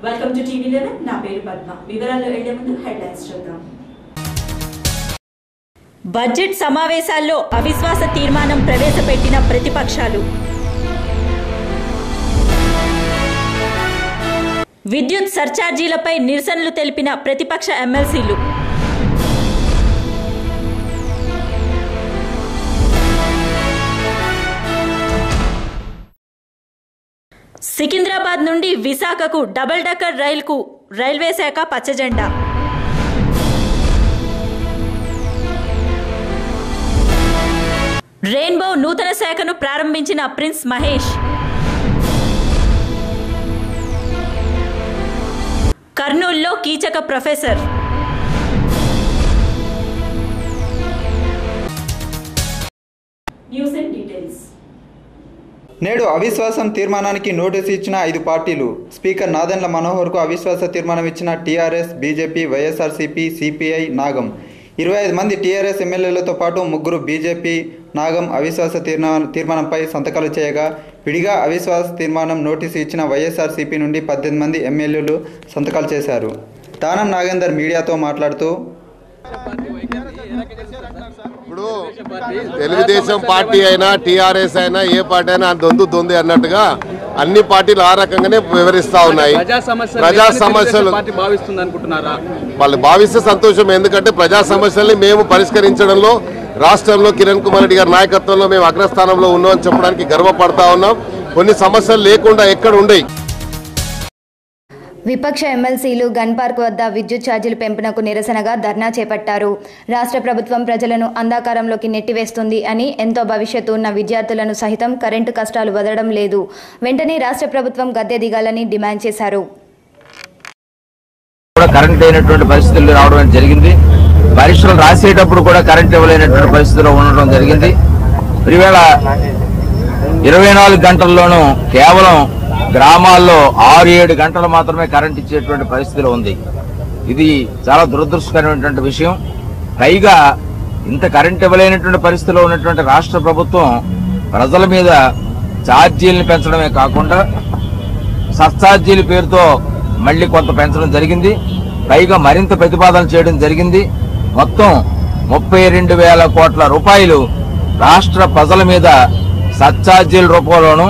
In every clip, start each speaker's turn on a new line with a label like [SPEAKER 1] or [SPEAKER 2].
[SPEAKER 1] Welcome to టీవీ11. నా పేరు పద్మ. వివరాల్లో వెళ్లే ముందు హెడ్లైన్స్ చూద్దాం. బడ్జెట్ సమావేశాల్లో అవిశ్వాస తీర్మానం ప్రవేశపెట్టిన ప్రతిపక్షాలు. విద్యుత్ సర్ఛార్జీలపై నిరసనలు తెలిపిన ప్రతిపక్ష ఎమ్మెల్సీలు. సికింద్రాబాద్ నుండి విశాఖకు డబుల్ డెక్కర్ రైలుకు రైల్వే శాఖ పచ్చజెండా. రెయిన్బో నూతన శాఖను ప్రారంభించిన ప్రిన్స్ మహేష్. కర్నూలులో Keechaka professor. News and details.
[SPEAKER 2] నేడు అవిశ్వాసం తీర్మానానికి నోటీసు ఇచ్చిన 5 పార్టీలు. స్పీకర్ నాదెండ్ల మనోహర్కు అవిశ్వాస తీర్మానం ఇచ్చిన టీఆర్ఎస్, బీజేపీ, వైఎస్ఆర్సీపీ, సిపిఐ, నాగం. 25 మంది టీఆర్ఎస్ ఎమ్మెల్యేలతో పాటు 3 బీజేపీ, నాగం అవిశ్వాస తీర్మానంపై సంతకాలు చేయగా, విడిగా అవిశ్వాస తీర్మానం నోటీసు ఇచ్చిన వైఎస్ఆర్సీపీ నుండి 18 మంది ఎమ్మెల్యేలు సంతకాలు చేశారు. దానం నాగేందర్ మీడియాతో మాట్లాడుతూ,
[SPEAKER 3] ఇప్పుడు తెలుగుదేశం పార్టీ అయినా టీఆర్ఎస్ అయినా ఏ పార్టీ అయినా దొంది అన్నట్టుగా అన్ని పార్టీలు ఆ రకంగానే వివరిస్తా ఉన్నాయి. ప్రజా సమస్యలు వాళ్ళు భావిస్తే సంతోషం. ఎందుకంటే ప్రజా సమస్యల్ని మేము పరిష్కరించడంలో రాష్ట్రంలో కిరణ్ కుమార్ రెడ్డి గారి నాయకత్వంలో మేము అగ్రస్థానంలో ఉన్నామని చెప్పడానికి గర్వపడతా ఉన్నాం. కొన్ని సమస్యలు లేకుండా ఎక్కడ ఉండయి.
[SPEAKER 4] విపక్ష ఎమ్మెల్సీలు గన్ పార్క్ వద్ద విద్యుత్ ఛార్జీల పెంపునకు నిరసనగా ధర్నా చేపట్టారు. రాష్ట్ర ప్రభుత్వం ప్రజలను అంధకారంలోకి నెట్టివేస్తుంది అని, ఎంతో భవిష్యత్తు ఉన్న విద్యార్థులను సహితం కరెంటు కష్టాలు వదలడం లేదు, వెంటనే రాష్ట్ర ప్రభుత్వం గద్దె దిగాలని డిమాండ్ చేశారు.
[SPEAKER 5] కరెంట్ అయినటువంటి పరిస్థితులు రావడం జరిగింది. పరీక్షలు రాసేటప్పుడు కూడా కరెంట్ ఇవ్వలేనటువంటి పరిస్థితుల్లో ఉండడం జరిగింది. ఈవేళ 24 గంటల్లోనూ కేవలం గ్రామాల్లో 6-7 గంటలు మాత్రమే కరెంట్ ఇచ్చేటువంటి పరిస్థితిలో ఉంది. ఇది చాలా దురదృష్టకరమైనటువంటి విషయం. పైగా ఇంత కరెంట్ ఇవ్వలేనటువంటి పరిస్థితిలో ఉన్నటువంటి రాష్ట్ర ప్రభుత్వం ప్రజల మీద ఛార్జీలను పెంచడమే కాకుండా సబ్ఛార్జీల పేరుతో మళ్లీ కొంత పెంచడం జరిగింది. పైగా మరింత ప్రతిపాదన చేయడం జరిగింది. మొత్తం 32,000 కోట్ల రూపాయలు రాష్ట్ర ప్రజల మీద సబ్ఛార్జీల రూపంలోనూ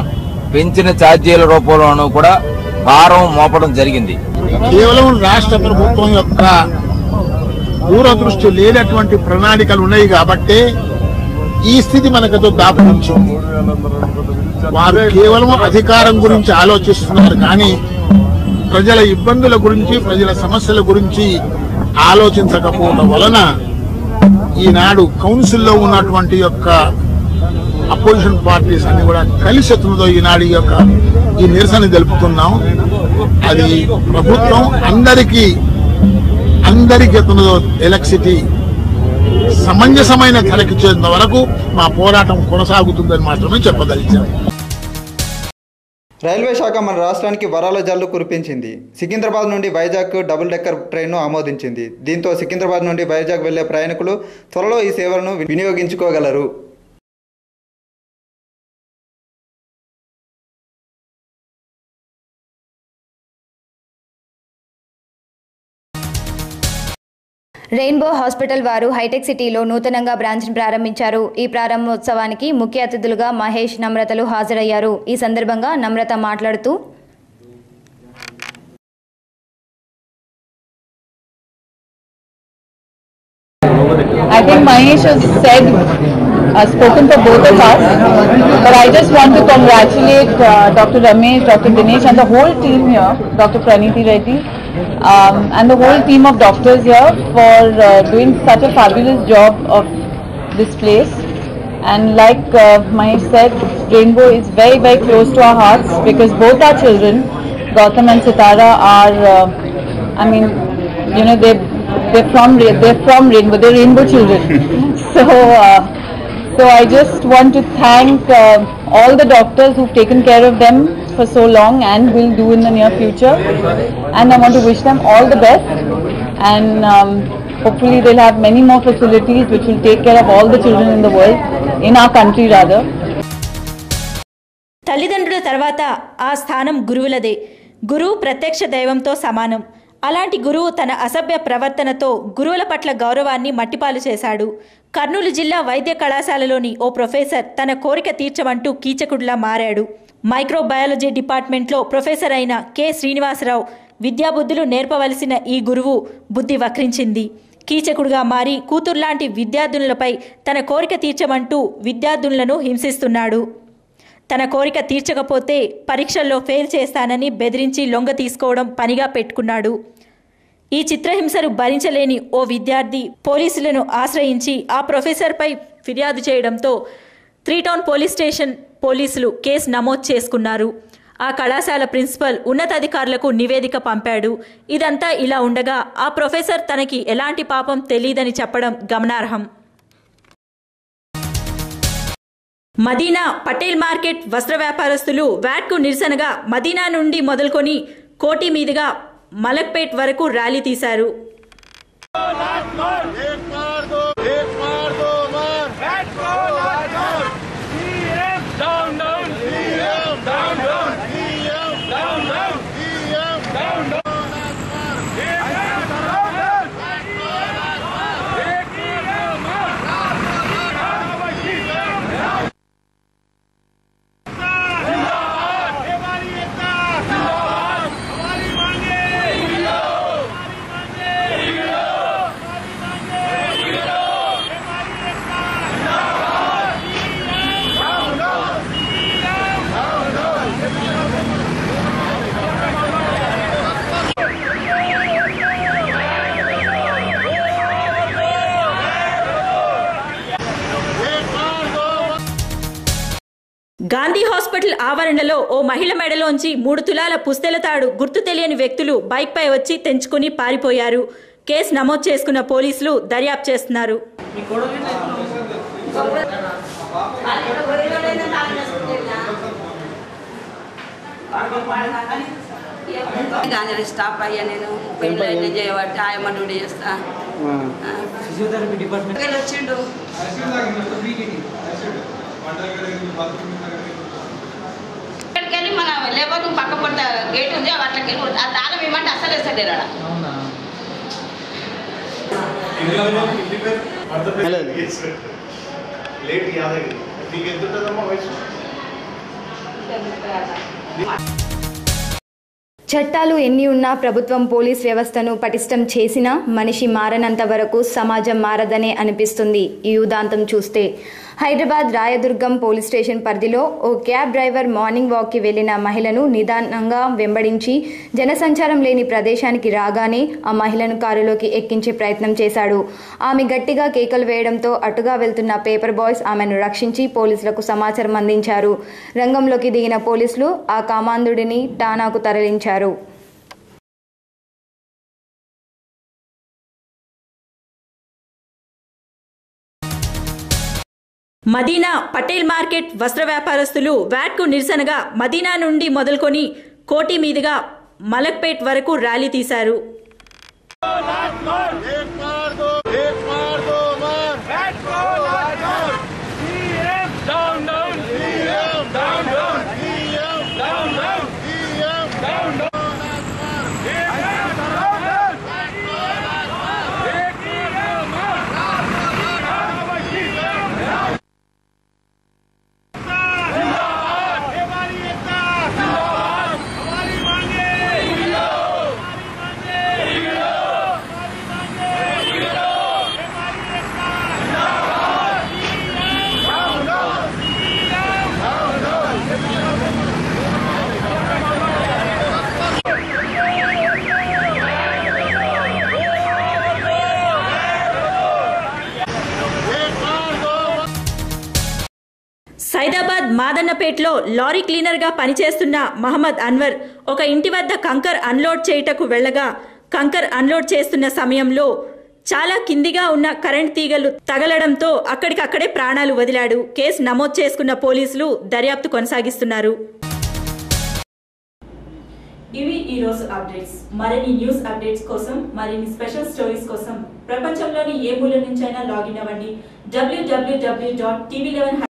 [SPEAKER 5] పెంచిన ఛార్జీల రూపంలోనూ కూడా భారం మోపడం జరిగింది.
[SPEAKER 6] కేవలం రాష్ట్ర ప్రభుత్వం యొక్క దూరదృష్టి లేనటువంటి ప్రణాళికలు ఉన్నాయి కాబట్టి ఈ స్థితి మనకు దాపురించింది. వారు కేవలం అధికారం గురించి ఆలోచిస్తున్నారు కానీ ప్రజల ఇబ్బందుల గురించి, ప్రజల సమస్యల గురించి ఆలోచించకపోవడం వలన ఈనాడు కౌన్సిల్లో ఉన్నటువంటి యొక్క అపోజిషన్ పార్టీస్ అన్ని కూడా కలిసెత్తులతో ఈనాడు ఈ నిరసన తెలుపుతున్నాం. అది ప్రభుత్వం అందరికీ ఎత్తునదో ఎలక్ట్రిసిటీ సమంజసమైన ధరకిచ్చేంత వరకు మా పోరాటం కొనసాగుతుందని మాత్రమే చెప్పదలిచాం.
[SPEAKER 2] రైల్వే శాఖ మన రాష్ట్రానికి వరాల జల్లు కురిపించింది. సికింద్రాబాద్ నుండి వైజాగ్ డబుల్ డెక్కర్ ట్రైన్ను ఆమోదించింది. దీంతో సికింద్రాబాద్ నుండి వైజాగ్ వెళ్లే ప్రయాణికులు త్వరలో ఈ సేవలను వినియోగించుకోగలరు.
[SPEAKER 4] రెయిన్బో హాస్పిటల్ వారు హైటెక్ సిటీలో నూతనంగా బ్రాంచ్ను ప్రారంభించారు. ఈ ప్రారంభోత్సవానికి ముఖ్య అతిథులుగా మహేష్, నమ్రతలు హాజరయ్యారు. ఈ సందర్భంగా నమ్రత మాట్లాడుతూ,
[SPEAKER 7] I think Mahesh has spoken for both of us, but I just want to congratulate Dr. Ramesh, Dr. Dinesh and the whole team here, Dr. Praniti Reddy and the whole team of doctors here for doing such a fabulous job of this place. And like Mahesh said, Rainbow is very, very close to our hearts because both our children, Gautam and Sitara, are, they're from Rainbow, they're Rainbow children. So I just want to thank all the doctors who've taken care of them for so long and will do in the near future. And I want to wish them all the best. And hopefully they'll have many more facilities which will take care of all the children in the world, in our country rather.
[SPEAKER 1] తల్లిదండ్రుల తర్వాత ఆ స్థానం గురువులదే. గురువు ప్రత్యక్ష దైవంతో సమానం. అలాంటి గురువు తన అసభ్య ప్రవర్తనతో గురువుల పట్ల గౌరవాన్ని మట్టిపాలు చేశాడు. కర్నూలు జిల్లా వైద్య కళాశాలలోని ఓ ప్రొఫెసర్ తన కోరిక తీర్చమంటూ కీచకుడిలా మారాడు. మైక్రోబయాలజీ డిపార్ట్మెంట్లో ప్రొఫెసర్ అయిన కె శ్రీనివాసరావు విద్యాబుద్ధులు నేర్పవలసిన ఈ గురువు బుద్ధి వక్రించింది. కీచకుడుగా మారి కూతుర్లాంటి విద్యార్థులపై తన కోరిక తీర్చమంటూ విద్యార్థులను హింసిస్తున్నాడు. తన కోరిక తీర్చకపోతే పరీక్షల్లో ఫెయిల్ చేస్తానని బెదిరించి లొంగ తీసుకోవడం పనిగా పెట్టుకున్నాడు. ఈ చిత్రహింసను భరించలేని ఓ విద్యార్థి పోలీసులను ఆశ్రయించి ఆ ప్రొఫెసర్పై ఫిర్యాదు చేయడంతో 3 టౌన్ పోలీస్ స్టేషన్ పోలీసులు కేసు నమోదు చేసుకున్నారు. ఆ కళాశాల ప్రిన్సిపల్ ఉన్నతాధికారులకు నివేదిక పంపాడు. ఇదంతా ఇలా ఉండగా ఆ ప్రొఫెసర్ తనకి ఎలాంటి పాపం తెలియదని చెప్పడం గమనార్హం. మదీనా పటేల్ మార్కెట్ వస్త్ర వ్యాపారస్తులు వ్యాట్కు నిరసనగా మదీనా నుండి మొదలుకొని కోటి మీదుగా మలక్పేట్ వరకు ర్యాలీ తీశారు. గాంధీ హాస్పిటల్ ఆవరణలో ఓ మహిళ మెడలోంచి 3 తులాల పుస్తెల తాడు గుర్తు తెలియని వ్యక్తులు బైక్పై వచ్చి తెంచుకుని పారిపోయారు. కేసు నమోదు చేసుకున్న పోలీసులు దర్యాప్తు చేస్తున్నారు.
[SPEAKER 8] స్టాప్ అయ్యా నేను పెళ్ళి చేయబట్టి ఆయమ్మ డ్యూటీ చేస్తా వచ్చిండు. ఇక్కడికెళ్ళి మన లేబర్ పక్క పడ్డ గేట్ ఉంది అట్లకి ఆ తాళం ఇవ్వమంటే అసలు వేస్తాడు
[SPEAKER 4] చట్టాలు ఎన్ని ఉన్నా ప్రభుత్వం పోలీస్ వ్యవస్థను పటిష్టం చేసినా మనిషి మారనంత వరకు సమాజం మారదనే అనిపిస్తుంది. ఈ ఉదాంతం చూస్తే హైదరాబాద్ రాయదుర్గం పోలీస్ స్టేషన్ పరిధిలో ఓ క్యాబ్ డ్రైవర్ మార్నింగ్ వాక్కి వెళ్లిన మహిళను నిదానంగా వెంబడించి జనసంచారం లేని ప్రదేశానికి రాగానే ఆ మహిళను కారులోకి ఎక్కించే ప్రయత్నం చేశాడు. ఆమె గట్టిగా కేకలు వేయడంతో అటుగా వెళ్తున్న పేపర్ బాయ్స్ ఆమెను రక్షించి పోలీసులకు సమాచారం అందించారు. రంగంలోకి దిగిన పోలీసులు ఆ కామాంధుడిని ఠాణాకు తరలించారు.
[SPEAKER 1] మదీనా పటేల్ మార్కెట్ వస్త్ర వ్యాపారస్తులు వ్యాట్కు నిరసనగా మదీనా నుండి మొదలుకొని కోటి మీదుగా మలక్పేట్ వరకు ర్యాలీ తీశారు. సైదాబాద్ మాదన్నపేటలో లారీ క్లీనర్గా పనిచేస్తున్న మహమ్మద్ అన్వర్ ఒక ఇంటి వద్ద కంకర్ అన్లోడ్ చేయుటకు వెళ్లగా కంకర్ అన్లోడ్ చేస్తున్న సమయంలో చాలా కిందిగా ఉన్న కరెంట్ తీగలు తగలడంతో అక్కడికక్కడే ప్రాణాలు వదిలాడు. కేసు నమోదు చేసుకున్న పోలీసులు దర్యాప్తు కొనసాగిస్తున్నారు. ఇవి ఈ రోజు అప్డేట్స్. మరిన్ని న్యూస్ అప్డేట్స్ కోసం, మరిన్ని స్పెషల్ స్టోరీస్ కోసం ప్రపంచంలోని ఏ మూల నుంచైనా లాగిన్ అవ్వండి. www.tv11